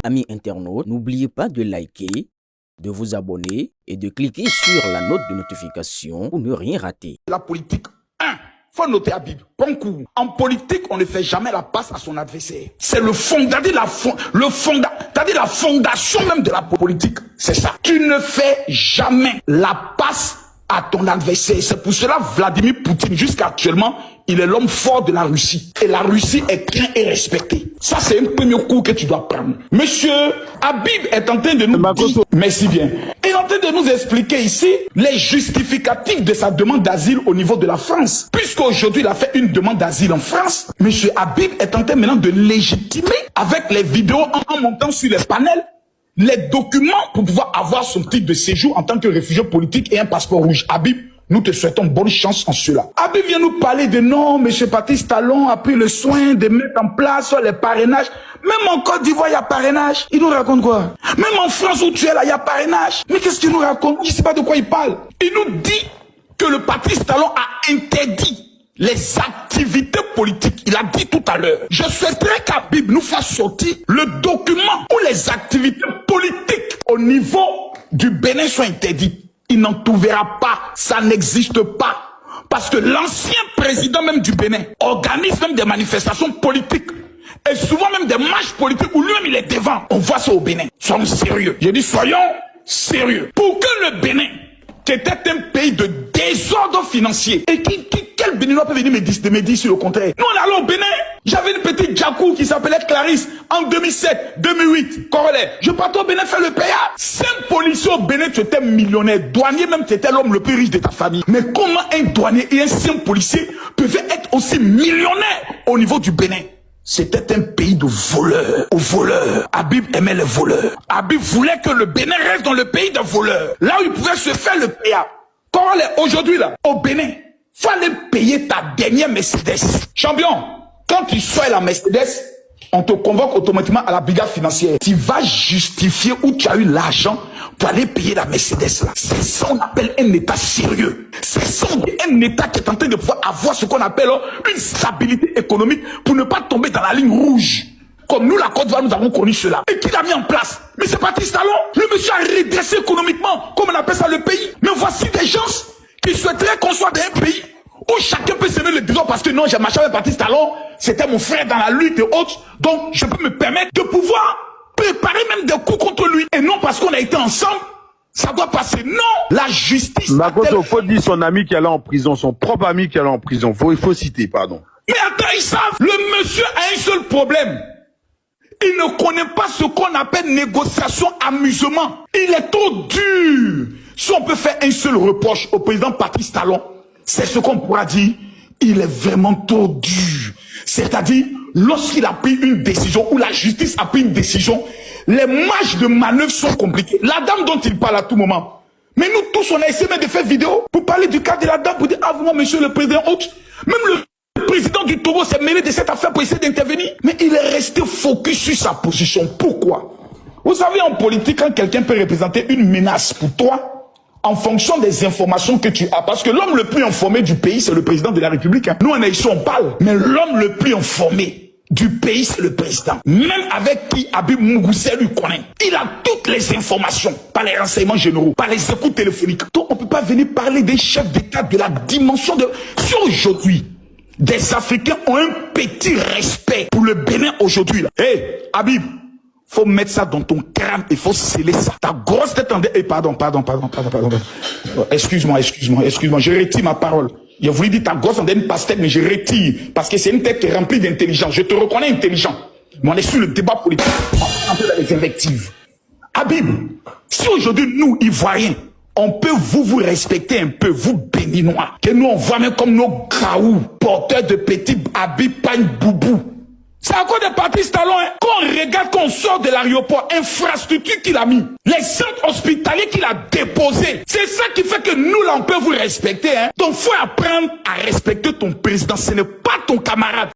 Amis internautes, n'oubliez pas de liker, de vous abonner et de cliquer sur la note de notification pour ne rien rater. La politique, faut noter à Bible. Bon coup. En politique, on ne fait jamais la passe à son adversaire. C'est la fondation même de la politique. C'est ça. Tu ne fais jamais la passe à ton adversaire. C'est pour cela Vladimir Poutine, jusqu'à actuellement, il est l'homme fort de la Russie. Et la Russie est crainte et respectée. Ça, c'est un premier coup que tu dois prendre. Monsieur Habib est en train de nous dire, merci bien, il est en train de nous expliquer ici les justificatifs de sa demande d'asile au niveau de la France. Puisqu'aujourd'hui, il a fait une demande d'asile en France, monsieur Habib est en train maintenant de légitimer avec les vidéos en montant sur les panels les documents pour pouvoir avoir son titre de séjour en tant que réfugié politique et un passeport rouge. Habib, nous te souhaitons bonne chance en cela. Habib vient nous parler de non, M. Patrice Talon a pris le soin de mettre en place les parrainages. Même en Côte d'Ivoire, il y a parrainage. Il nous raconte quoi? Même en France où tu es là, il y a parrainage. Mais qu'est-ce qu'il nous raconte? Je ne sais pas de quoi il parle. Il nous dit que le Patrice Talon a interdit les activités politiques. Il a dit tout à l'heure. Je souhaiterais qu'Habib nous fasse sortir le document où les activités politiques au niveau du Bénin sont interdites. Il n'en trouvera pas. Ça n'existe pas. Parce que l'ancien président même du Bénin organise même des manifestations politiques. Et souvent même des marches politiques où lui-même il est devant. On voit ça au Bénin. Soyons sérieux. J'ai dit soyons sérieux. Pour que le Bénin, qui était un pays de désordre financier, et quel Béninois peut venir me dire sur le contraire? Nous on est allé au Bénin, j'avais une petite Djakou qui s'appelait Clarisse, en 2007, 2008, corollaire. Je partais au Bénin faire le payage. 5 policiers au Bénin, tu étais millionnaire. Douanier même, tu étais l'homme le plus riche de ta famille. Mais comment un douanier et un 5 policiers peuvent être aussi millionnaires au niveau du Bénin? C'était un pays de voleurs, aux voleurs. Habib aimait les voleurs. Habib voulait que le Bénin reste dans le pays des voleurs. Là où il pouvait se faire le payage. Aujourd'hui là, au Bénin, fallait payer ta dernière Mercedes. Champion, quand tu sois la Mercedes, on te convoque automatiquement à la brigade financière. Tu vas justifier où tu as eu l'argent pour aller payer la Mercedes là. C'est ça qu'on appelle un état sérieux. C'est ça un état qui est en train de pouvoir avoir ce qu'on appelle une stabilité économique pour ne pas tomber dans la ligne rouge. Comme nous, la Côte d'Ivoire, nous avons connu cela. Et qui l'a mis en place? Mais c'est Patrice Talon. Le monsieur a redressé économiquement, comme on appelle ça, le pays. Mais voici des gens qui souhaiteraient qu'on soit dans un pays où chacun peut s'aimer le disant parce que non, j'ai marché avec Patrice Talon, c'était mon frère dans la lutte et autres, donc je peux me permettre de pouvoir préparer même des coups contre lui. Et non parce qu'on a été ensemble, ça doit passer. Non, la justice... Makoto, faut dire son ami qui allait en prison, son propre ami qui allait en prison. Il faut citer, pardon. Mais attends, ils savent, le monsieur a un seul problème. Il ne connaît pas ce qu'on appelle négociation amusement. Il est trop dur. Si on peut faire un seul reproche au président Patrice Talon, c'est ce qu'on pourra dire, il est vraiment trop dur. C'est-à-dire, lorsqu'il a pris une décision, ou la justice a pris une décision, les marges de manœuvre sont compliquées. La dame dont il parle à tout moment. Mais nous tous, on a essayé même de faire vidéo pour parler du cas de la dame, pour dire, ah, vous, monsieur le président, autre. Même le président du Togo s'est mêlé de cette affaire pour essayer d'intervenir. Mais il est resté focus sur sa position. Pourquoi? Vous savez, en politique, quand quelqu'un peut représenter une menace pour toi, en fonction des informations que tu as. Parce que l'homme le plus informé du pays, c'est le président de la République. Nous, on est ici, on parle. Mais l'homme le plus informé du pays, c'est le président. Même avec qui Habib Mougousset lui connaît. Il a toutes les informations, par les renseignements généraux, par les écoutes téléphoniques. Donc, on ne peut pas venir parler des chefs d'État de la dimension de... Si aujourd'hui, des Africains ont un petit respect pour le Bénin aujourd'hui, là. Hé, Habib, faut mettre ça dans ton crâne, il faut sceller ça. Ta grosse tête en... pardon. Excuse-moi, je retire ma parole. Je voulais dire ta grosse en une pastèque, mais je retire. Parce que c'est une tête qui est remplie d'intelligence. Je te reconnais intelligent. Mais on est sur le débat politique. On est un peu dans les invectives. Habib, si aujourd'hui, nous, Ivoiriens, on peut vous respecter un peu, vous Béninois, que nous, on voit même comme nos graous, porteurs de petits Habib, pas une boubou. C'est à cause de Patrice Talon, hein. Quand on regarde, quand on sort de l'aéroport, infrastructure qu'il a mis, les centres hospitaliers qu'il a déposés, c'est ça qui fait que nous, là, on peut vous respecter, hein. Donc, faut apprendre à respecter ton président. Ce n'est pas ton camarade.